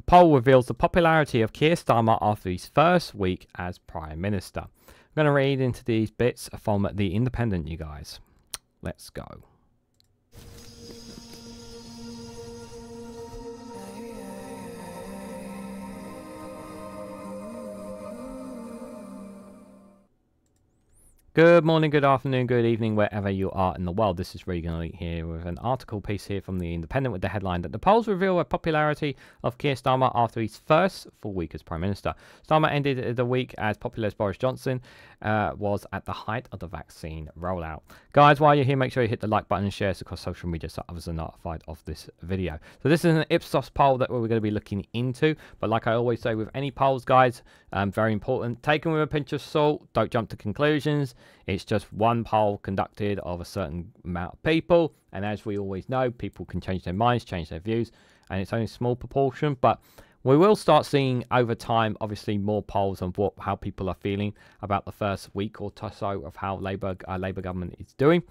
poll reveals the popularity of Keir Starmer after his first week as Prime Minister. I'm going to read into these bits from The Independent, you guys. Let's go. Good morning, good afternoon, good evening, wherever you are in the world. This is Reganelite here with an article piece here from The Independent with the headline that the polls reveal a popularity of Keir Starmer after his first full week as Prime Minister. Starmer ended the week as popular as Boris Johnson was at the height of the vaccine rollout. Guys, while you're here, make sure you hit the like button and share this across social media so others are notified of this video. So this is an Ipsos poll that we're going to be looking into. But like I always say with any polls, guys, very important. Take them with a pinch of salt. Don't jump to conclusions. It's just one poll conducted of a certain amount of people. And as we always know, people can change their minds, change their views. And it's only a small proportion. But we will start seeing over time, obviously, more polls on how people are feeling about the first week or so of how Labour government is doing.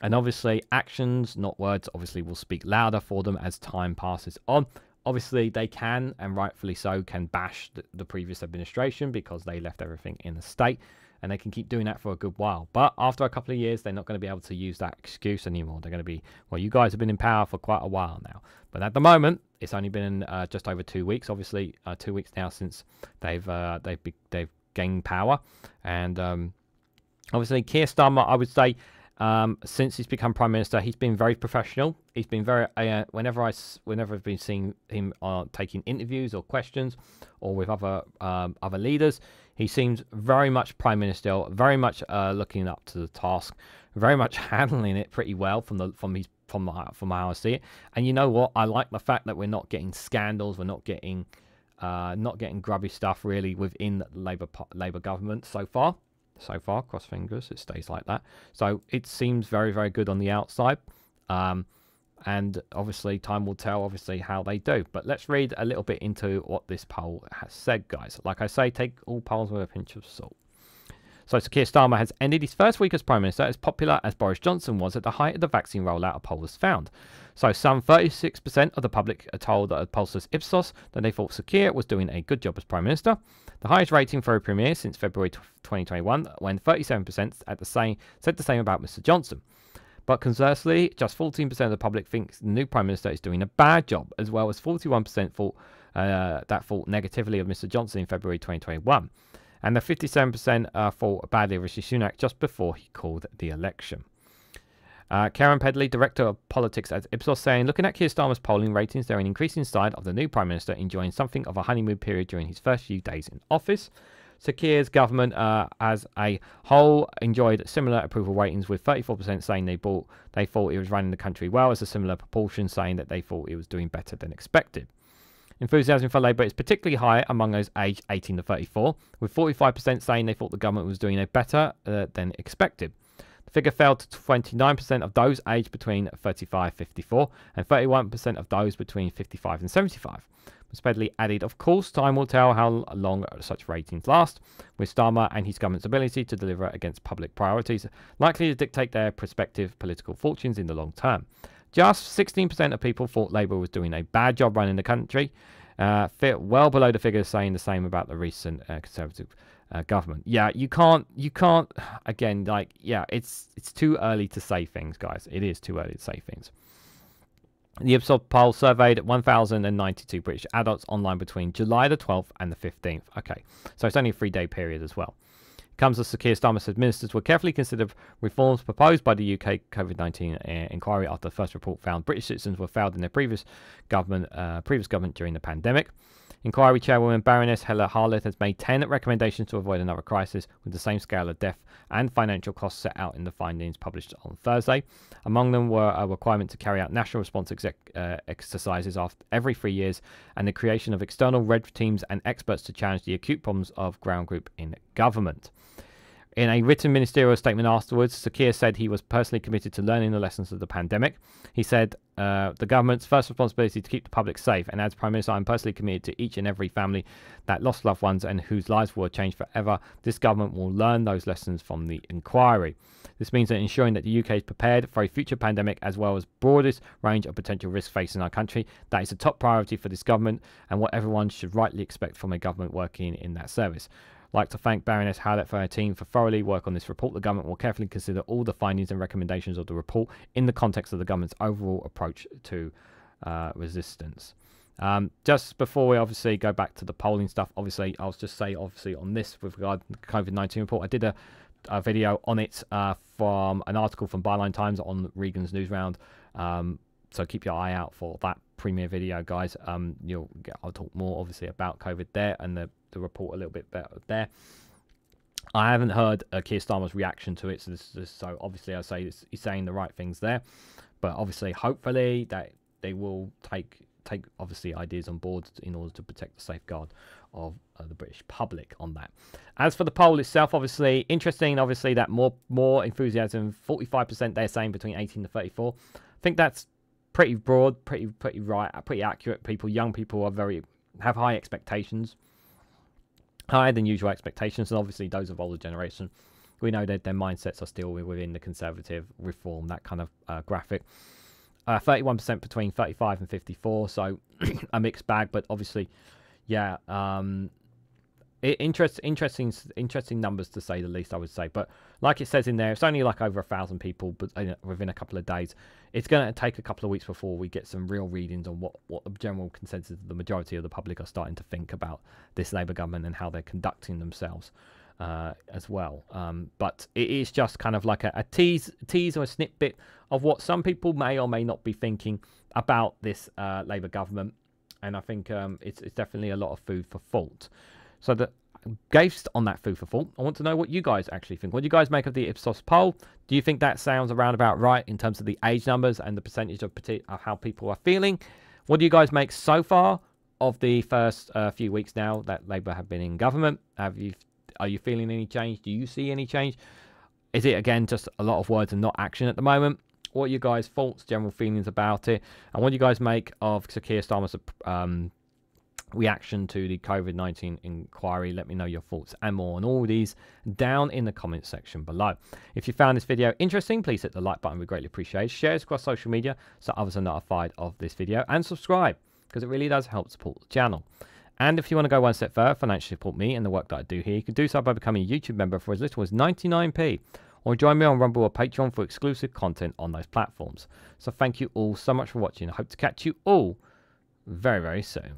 And obviously, actions, not words, obviously will speak louder for them as time passes on. Obviously, they can, and rightfully so, can bash the previous administration because they left everything in the state. And they can keep doing that for a good while. But after a couple of years, they're not going to be able to use that excuse anymore. They're going to be, well, you guys have been in power for quite a while now. But at the moment, it's only been just over 2 weeks. Obviously, 2 weeks now since they've gained power. And obviously, Keir Starmer, I would say, since he's become Prime Minister, he's been very professional. He's been very, whenever I've been seeing him taking interviews or questions, or with other leaders, he seems very much Prime Minister, very much looking up to the task, very much handling it pretty well from how I see it. And you know what? I like the fact that we're not getting scandals, we're not getting grubby stuff really within the Labour government so far. So far, cross fingers, it stays like that. So it seems very, very good on the outside. And obviously, time will tell, obviously, how they do. But let's read a little bit into what this poll has said, guys. Like I say, take all polls with a pinch of salt. So Sir Keir Starmer has ended his first week as Prime Minister as popular as Boris Johnson was at the height of the vaccine rollout, a poll has found. So some 36% of the public are told that pollsters Ipsos that they thought Sir Keir was doing a good job as Prime Minister. The highest rating for a Premier since February 2021, when 37% said the same about Mr Johnson. But conversely, just 14% of the public thinks the new Prime Minister is doing a bad job, as well as 41% thought negatively of Mr Johnson in February 2021. And the 57% thought badly of Rishi Sunak just before he called the election. Keiran Pedley, Director of Politics at Ipsos, saying, looking at Keir Starmer's polling ratings, they're an increasing sign of the new Prime Minister enjoying something of a honeymoon period during his first few days in office. Sir Keir's government as a whole enjoyed similar approval ratings, with 34% saying they thought he was running the country well, as a similar proportion saying that they thought he was doing better than expected. Enthusiasm for Labour is particularly high among those aged 18 to 34, with 45% saying they thought the government was doing it better than expected. The figure fell to 29% of those aged between 35 and 54, and 31% of those between 55 and 75. Ms. Pedley added, of course, time will tell how long such ratings last, with Starmer and his government's ability to deliver against public priorities likely to dictate their prospective political fortunes in the long term. Just 16% of people thought Labour was doing a bad job running the country, fit well below the figures saying the same about the recent Conservative government. Yeah, you can't, again, like, yeah, it's too early to say things, guys. It is too early to say things. The Ipsos poll surveyed 1,092 British adults online between July the 12th and the 15th. Okay, so it's only a 3-day period as well. Comes as Sir Keir Starmer said ministers will carefully consider reforms proposed by the UK COVID-19 inquiry after the first report found British citizens were failed in their previous government during the pandemic. Inquiry Chairwoman Baroness Hella Harleth has made 10 recommendations to avoid another crisis with the same scale of death and financial costs set out in the findings published on Thursday. Among them were a requirement to carry out national response exercises after every 3 years and the creation of external red teams and experts to challenge the acute problems of ground group in government. In a written ministerial statement afterwards, Sir Keir said he was personally committed to learning the lessons of the pandemic. He said, the government's first responsibility to keep the public safe, and as Prime Minister, I'm personally committed to each and every family that lost loved ones and whose lives were changed forever. This government will learn those lessons from the inquiry. This means that ensuring that the UK is prepared for a future pandemic as well as broadest range of potential risks facing our country. That is a top priority for this government and what everyone should rightly expect from a government working in that service. I'd like to thank Baroness Howlett for her team for thoroughly work on this report. The government will carefully consider all the findings and recommendations of the report in the context of the government's overall approach to resistance. Just before we obviously go back to the polling stuff, obviously I'll just say obviously on this with regard to the COVID-19 report, I did a video on it from an article from Byline Times on Regan's news round. So keep your eye out for that premiere video, guys. I'll talk more obviously about COVID there and the report a little bit better there. I haven't heard Keir Starmer's reaction to it, so obviously I say he's saying the right things there, but obviously hopefully that they will take obviously ideas on board in order to protect the safeguard of the British public on that. As for the poll itself, obviously interesting, obviously that more enthusiasm, 45% they're saying between 18 to 34. I think that's pretty broad, pretty right, pretty accurate. Young people have high expectations, higher than usual expectations, and obviously those of older generation, we know that their mindsets are still within the conservative reform, that kind of graphic. 31% between 35 and 54, so a mixed bag, but obviously, yeah, interesting numbers to say the least, I would say. But like it says in there, it's only like over 1,000 people, but within a couple of days. It's going to take a couple of weeks before we get some real readings on what the general consensus of the majority of the public are starting to think about this Labour government and how they're conducting themselves as well. But it is just kind of like a tease or a snippet of what some people may or may not be thinking about this Labour government. And I think it's definitely a lot of food for thought. So based on that food for thought, I want to know what you guys actually think. What do you guys make of the Ipsos poll? Do you think that sounds around about right in terms of the age numbers and the percentage of how people are feeling? What do you guys make so far of the first few weeks now that Labour have been in government? Are you feeling any change? Do you see any change? Is it, again, just a lot of words and not action at the moment? What are your guys' thoughts, general feelings about it? And what do you guys make of Sir Keir Starmer's reaction to the COVID-19 inquiry? Let me know your thoughts and more on all these down in the comments section below. If you found this video interesting, please hit the like button. We greatly appreciate it. Share it across social media so others are notified of this video, and subscribe because it really does help support the channel. And if you want to go one step further, financially support me and the work that I do here, you can do so by becoming a YouTube member for as little as 99p, or join me on Rumble or Patreon for exclusive content on those platforms. So thank you all so much for watching. I hope to catch you all very, very soon.